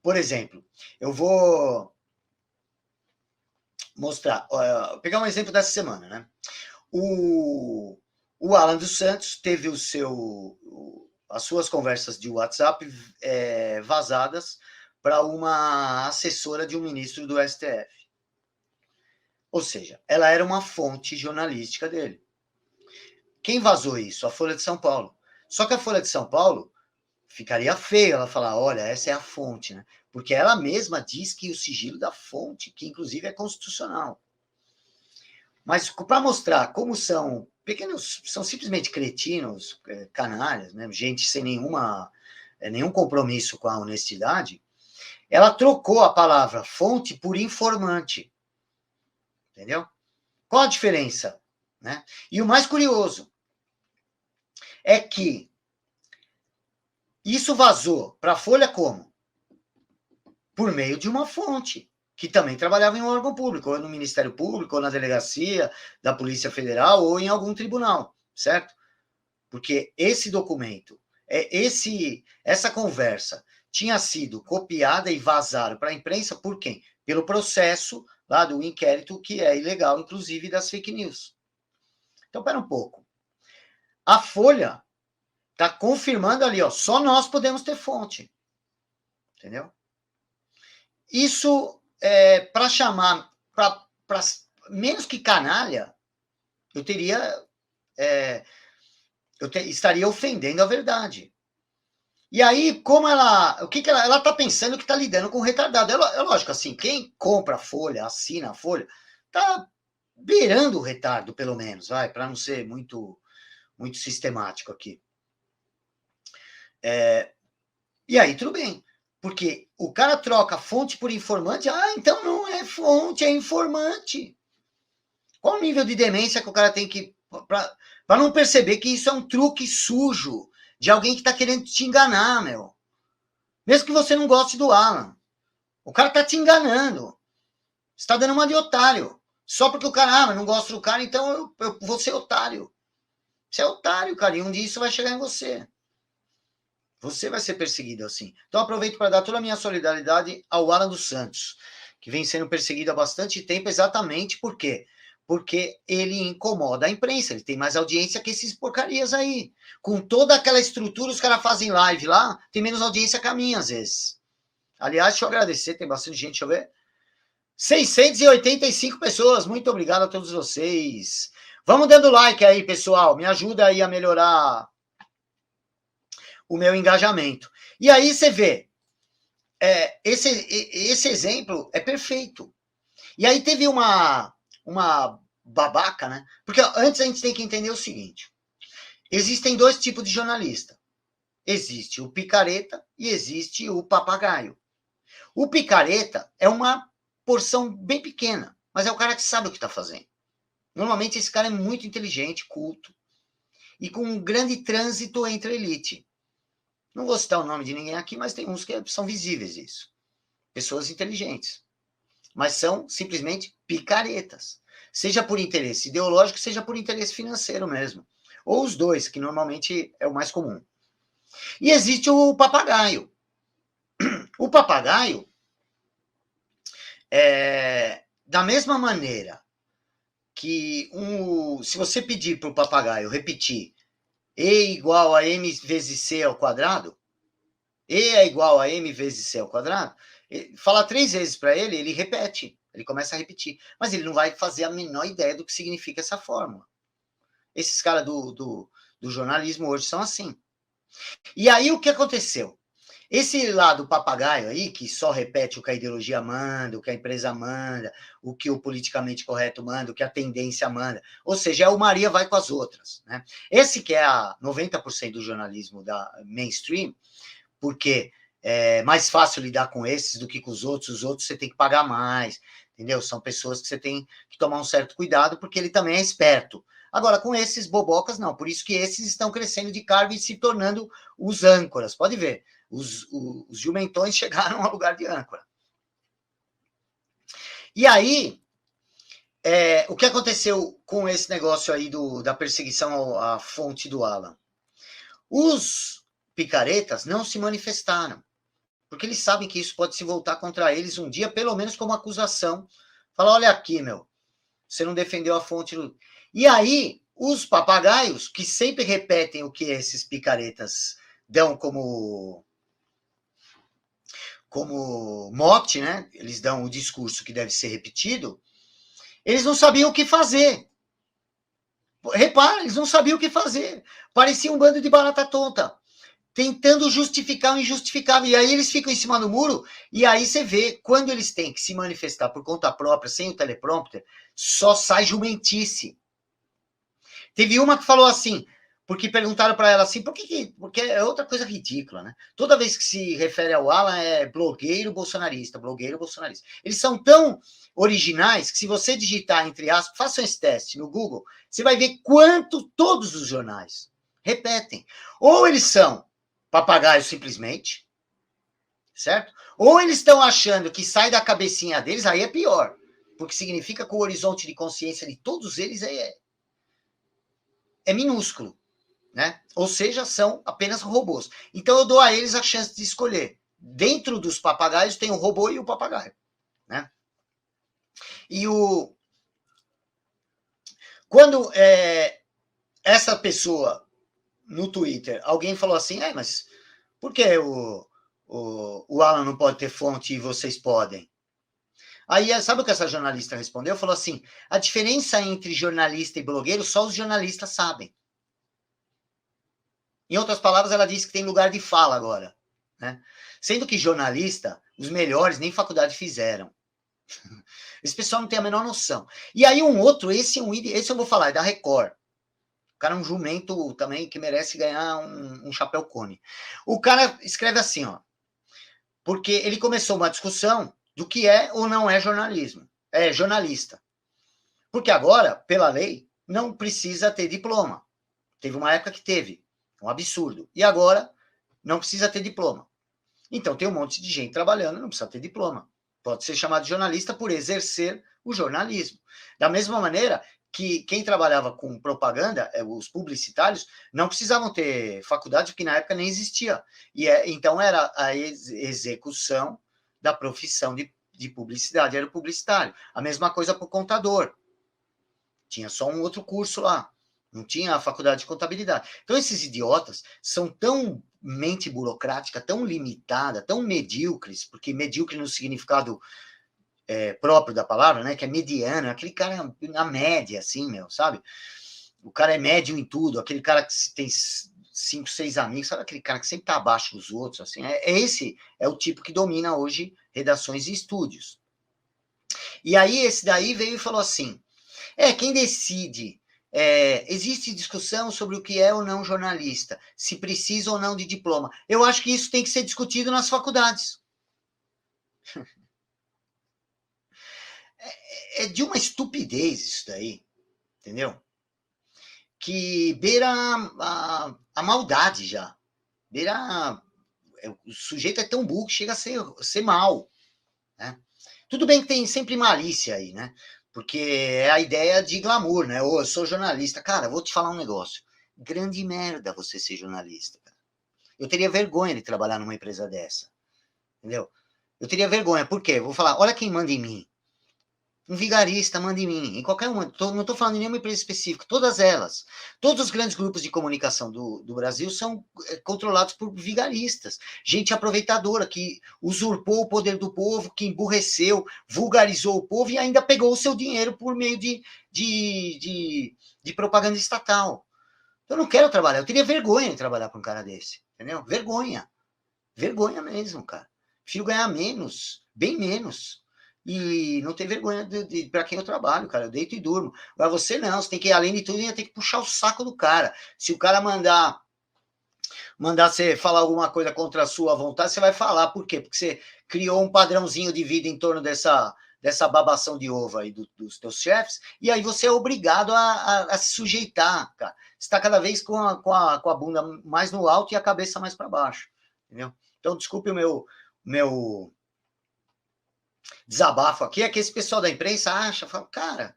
por exemplo, eu vou mostrar, pegar um exemplo dessa semana, né? O Alan dos Santos teve as suas conversas de WhatsApp vazadas para uma assessora de um ministro do STF. Ou seja, ela era uma fonte jornalística dele. Quem vazou isso? A Folha de São Paulo. Só que a Folha de São Paulo ficaria feio ela falar, olha, essa é a fonte, né? Porque ela mesma diz que o sigilo da fonte, que inclusive é constitucional. Mas para mostrar como são pequenos, são simplesmente cretinos, canalhas, né? Gente sem nenhum compromisso com a honestidade, ela trocou a palavra fonte por informante. Entendeu? Qual a diferença? Né? E o mais curioso é que isso vazou para a Folha como? Por meio de uma fonte, que também trabalhava em um órgão público, ou no Ministério Público, ou na delegacia da Polícia Federal, ou em algum tribunal, certo? Porque esse documento, essa conversa tinha sido copiada e vazada para a imprensa por quem? Pelo processo lá do inquérito, que é ilegal, inclusive, das fake news. Então, pera um pouco. A Folha está confirmando ali, ó, só nós podemos ter fonte. Entendeu? Isso, para chamar, para menos que canalha, eu teria, estaria ofendendo a verdade. E aí, como ela, o que ela está pensando que está lidando com retardado? É lógico, assim, quem compra a Folha, assina a Folha, está beirando o retardo, pelo menos, vai, para não ser muito sistemático aqui. E aí, tudo bem. Porque o cara troca fonte por informante, então não é fonte, é informante. Qual o nível de demência que o cara tem que... Para não perceber que isso é um truque sujo de alguém que está querendo te enganar, meu. Mesmo que você não goste do Alan. O cara está te enganando. Você está dando uma de otário. Só porque o cara, mas não gosta do cara, então eu vou ser otário. Você é otário, cara, e um dia isso vai chegar em você. Você vai ser perseguido assim. Então aproveito para dar toda a minha solidariedade ao Alan dos Santos, que vem sendo perseguido há bastante tempo, exatamente por quê? Porque ele incomoda a imprensa, ele tem mais audiência que esses porcarias aí. Com toda aquela estrutura, os caras fazem live lá, tem menos audiência que a minha, às vezes. Aliás, deixa eu agradecer, tem bastante gente, deixa eu ver. 685 pessoas, muito obrigado a todos vocês. Vamos dando like aí, pessoal, me ajuda aí a melhorar o meu engajamento. E aí você vê, esse exemplo é perfeito. E aí teve uma babaca, né? Porque antes a gente tem que entender o seguinte: existem dois tipos de jornalista. Existe o picareta e existe o papagaio. O picareta é uma porção bem pequena, mas é o cara que sabe o que está fazendo. Normalmente esse cara é muito inteligente, culto, e com um grande trânsito entre a elite. Não vou citar o nome de ninguém aqui, mas tem uns que são visíveis isso. Pessoas inteligentes. Mas são simplesmente picaretas. Seja por interesse ideológico, seja por interesse financeiro mesmo. Ou os dois, que normalmente é o mais comum. E existe o papagaio. O papagaio, da mesma maneira que se você pedir para o papagaio repetir E igual a M vezes C ao quadrado, E é igual a M vezes C ao quadrado, fala 3 vezes para ele, ele repete, ele começa a repetir. Mas ele não vai fazer a menor ideia do que significa essa fórmula. Esses caras do jornalismo hoje são assim. E aí o que aconteceu? Esse lado papagaio aí, que só repete o que a ideologia manda, o que a empresa manda, o que o politicamente correto manda, o que a tendência manda, ou seja, é o Maria vai com as outras. Né? Esse que é a 90% do jornalismo da mainstream, porque é mais fácil lidar com esses do que com os outros você tem que pagar mais, entendeu? São pessoas que você tem que tomar um certo cuidado, porque ele também é esperto. Agora, com esses bobocas, não. Por isso que esses estão crescendo de cargo e se tornando os âncoras. Pode ver, os jumentões chegaram ao lugar de âncora. E aí, o que aconteceu com esse negócio aí da perseguição à fonte do Alan? Os picaretas não se manifestaram. porque eles sabem que isso pode se voltar contra eles um dia, pelo menos como acusação. Falar, olha aqui, meu, você não defendeu a fonte. E aí, os papagaios, que sempre repetem o que esses picaretas dão como mote, né? Eles dão o discurso que deve ser repetido, eles não sabiam o que fazer. Repara, eles não sabiam o que fazer. Parecia um bando de barata tonta, tentando justificar o injustificável. E aí eles ficam em cima do muro, e aí você vê, quando eles têm que se manifestar por conta própria, sem o teleprompter, só sai jumentice. Teve uma que falou assim, porque perguntaram para ela assim, porque é outra coisa ridícula, né? Toda vez que se refere ao Alan é blogueiro bolsonarista, blogueiro bolsonarista. Eles são tão originais que se você digitar entre aspas, façam esse teste no Google, você vai ver quanto todos os jornais repetem. Ou eles são papagaios simplesmente, certo? Ou eles estão achando que sai da cabecinha deles, aí é pior, porque significa que o horizonte de consciência de todos eles é minúsculo, né? Ou seja, são apenas robôs. Então eu dou a eles a chance de escolher. Dentro dos papagaios tem o robô e o papagaio, né? E quando essa pessoa no Twitter, alguém falou assim, mas por que o Alan não pode ter fonte e vocês podem? Aí, sabe o que essa jornalista respondeu? Falou assim, a diferença entre jornalista e blogueiro só os jornalistas sabem. Em outras palavras, ela disse que tem lugar de fala agora, né? Sendo que jornalista, os melhores nem faculdade fizeram. Esse pessoal não tem a menor noção. E aí um outro, esse eu vou falar, é da Record. O cara é um jumento também que merece ganhar um chapéu cone. O cara escreve assim, ó, porque ele começou uma discussão do que é ou não é jornalismo. É jornalista. Porque agora, pela lei, não precisa ter diploma. Teve uma época que teve. Um absurdo. E agora, não precisa ter diploma. Então, tem um monte de gente trabalhando, não precisa ter diploma. Pode ser chamado de jornalista por exercer o jornalismo. Da mesma maneira que quem trabalhava com propaganda, os publicitários, não precisavam ter faculdade, porque na época nem existia. Então, era a execução da profissão de publicidade, era o publicitário. A mesma coisa para o contador. Tinha só um outro curso lá. Não tinha a faculdade de contabilidade. Então, esses idiotas são tão mente burocrática, tão limitada, tão medíocres, porque medíocre no significado próprio da palavra, né? Que é mediano, aquele cara na média, assim, meu, sabe? O cara é médio em tudo, aquele cara que tem 5, 6 amigos, sabe aquele cara que sempre tá abaixo dos outros, assim? Esse é o tipo que domina hoje redações e estúdios. E aí, esse daí veio e falou assim, quem decide existe discussão sobre o que é ou não jornalista, se precisa ou não de diploma. Eu acho que isso tem que ser discutido nas faculdades. É de uma estupidez isso daí, entendeu? Que beira a maldade já. O sujeito é tão burro que chega a ser mal. Né? Tudo bem que tem sempre malícia aí, né? Porque é a ideia de glamour, né? Eu sou jornalista. Cara, vou te falar um negócio. Grande merda você ser jornalista. Cara. Eu teria vergonha de trabalhar numa empresa dessa. Entendeu? Eu teria vergonha. Por quê? Vou falar, olha quem manda em mim. Um vigarista manda em mim. Em qualquer uma. Não estou falando em nenhuma empresa específica. Todas elas. Todos os grandes grupos de comunicação do Brasil são controlados por vigaristas. Gente aproveitadora que usurpou o poder do povo, que emburreceu, vulgarizou o povo e ainda pegou o seu dinheiro por meio de propaganda estatal. Eu não quero trabalhar. Eu teria vergonha de trabalhar com um cara desse. Entendeu? Vergonha. Vergonha mesmo, cara. Prefiro ganhar menos, bem menos. E não ter vergonha para quem eu trabalho, cara. Eu deito e durmo. Agora você não, você tem que, além de tudo, ainda tem que puxar o saco do cara. Se o cara mandar você falar alguma coisa contra a sua vontade, você vai falar. Por quê? Porque você criou um padrãozinho de vida em torno dessa babação de ovo aí dos teus chefes, e aí você é obrigado a se sujeitar, cara. Você está cada vez com a bunda mais no alto e a cabeça mais para baixo, entendeu? Então, desculpe o meu desabafo aqui, é que esse pessoal da imprensa fala, cara,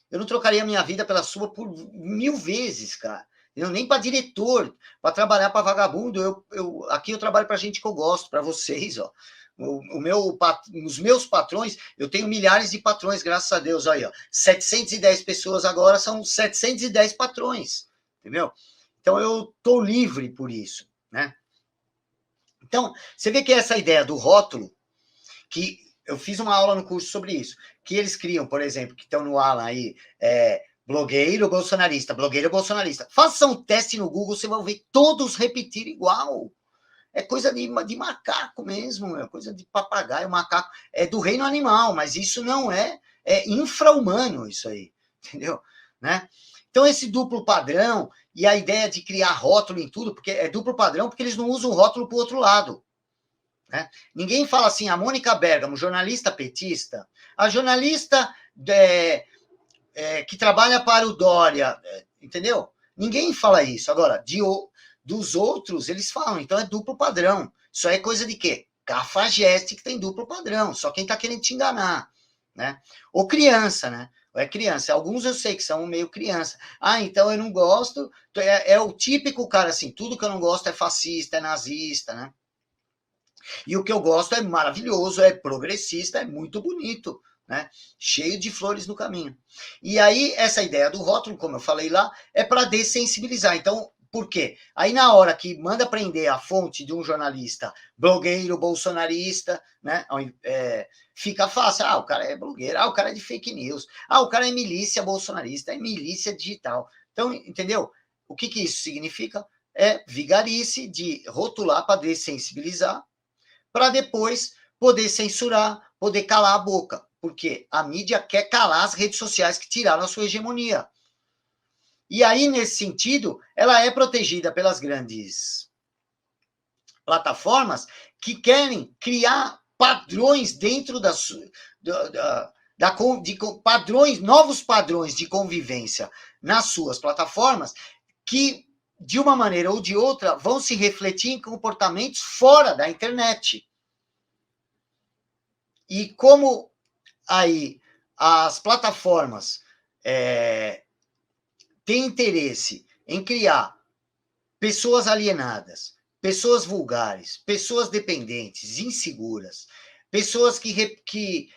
eu não trocaria minha vida pela sua por 1000 vezes, cara. entendeu? Nem para diretor, para trabalhar para vagabundo. Aqui eu trabalho para gente que eu gosto, para vocês, ó. Os meus patrões, eu tenho milhares de patrões, graças a Deus, aí, ó. 710 pessoas agora são 710 patrões, entendeu? Então eu tô livre por isso, né? Então, você vê que essa ideia do rótulo, que eu fiz uma aula no curso sobre isso, que eles criam, por exemplo, que estão no Alan aí, blogueiro bolsonarista, blogueiro bolsonarista. Faça um teste no Google, você vai ver todos repetir igual. É coisa de macaco mesmo, é coisa de papagaio, macaco. É do reino animal, mas isso não é infra-humano, isso aí, entendeu? Né? Então, esse duplo padrão e a ideia de criar rótulo em tudo, porque é duplo padrão porque eles não usam rótulo para o outro lado. Né? Ninguém fala assim, a Mônica Bergamo, jornalista petista, a jornalista que trabalha para o Dória, entendeu? Ninguém fala isso. Agora, dos outros, eles falam, então é duplo padrão. Isso aí é coisa de quê? Cafajeste que tem duplo padrão, só quem tá querendo te enganar, né? Ou criança, né? Ou é criança. Alguns eu sei que são meio criança. Ah, então eu não gosto. É o típico cara assim, tudo que eu não gosto é fascista, é nazista, né? E o que eu gosto é maravilhoso, é progressista, é muito bonito, né? Cheio de flores no caminho. E aí, essa ideia do rótulo, como eu falei lá, é para dessensibilizar. Então, por quê? Aí, na hora que manda prender a fonte de um jornalista blogueiro, bolsonarista, né? Fica fácil. Ah, o cara é blogueiro. Ah, o cara é de fake news. Ah, o cara é milícia bolsonarista. É milícia digital. Então, entendeu? O que isso significa? É vigarice de rotular para dessensibilizar, para depois poder censurar, poder calar a boca. Porque a mídia quer calar as redes sociais que tiraram a sua hegemonia. E aí, nesse sentido, ela é protegida pelas grandes plataformas querem criar padrões dentro padrões, novos padrões de convivência nas suas plataformas que, de uma maneira ou de outra, vão se refletir em comportamentos fora da internet. E como aí as plataformas têm interesse em criar pessoas alienadas, pessoas vulgares, pessoas dependentes, inseguras, pessoas que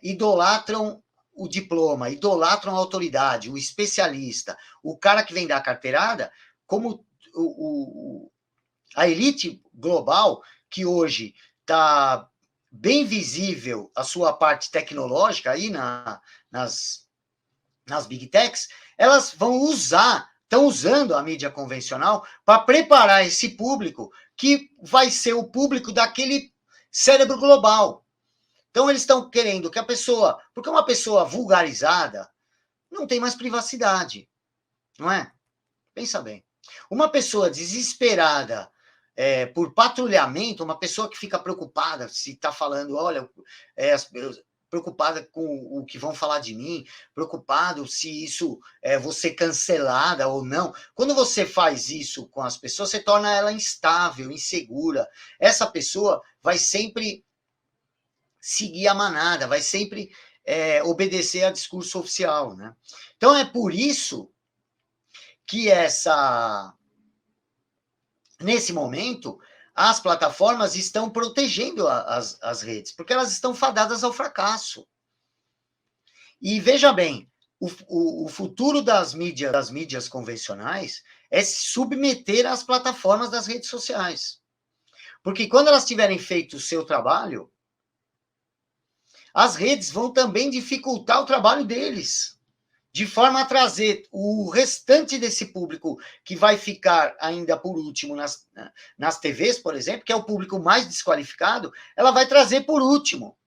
idolatram o diploma, idolatram a autoridade, o especialista, o cara que vem dar carteirada, como a elite global, que hoje está bem visível a sua parte tecnológica aí nas Big Techs, elas estão usando a mídia convencional para preparar esse público que vai ser o público daquele cérebro global. Então, eles estão querendo que a pessoa... Porque uma pessoa vulgarizada não tem mais privacidade, não é? Pensa bem. Uma pessoa desesperada por patrulhamento, uma pessoa que fica preocupada se está falando, olha, preocupada com o que vão falar de mim, preocupado se isso vou ser cancelada ou não. Quando você faz isso com as pessoas, você torna ela instável, insegura. Essa pessoa vai sempre seguir a manada, vai sempre obedecer a discurso oficial, né? Então, é por isso que nesse momento, as plataformas estão protegendo as redes, porque elas estão fadadas ao fracasso. E veja bem, o futuro das mídias convencionais é se submeter às plataformas das redes sociais. Porque quando elas tiverem feito o seu trabalho, as redes vão também dificultar o trabalho deles, de forma a trazer o restante desse público que vai ficar ainda por último nas TVs, por exemplo, que é o público mais desqualificado, ela vai trazer por último.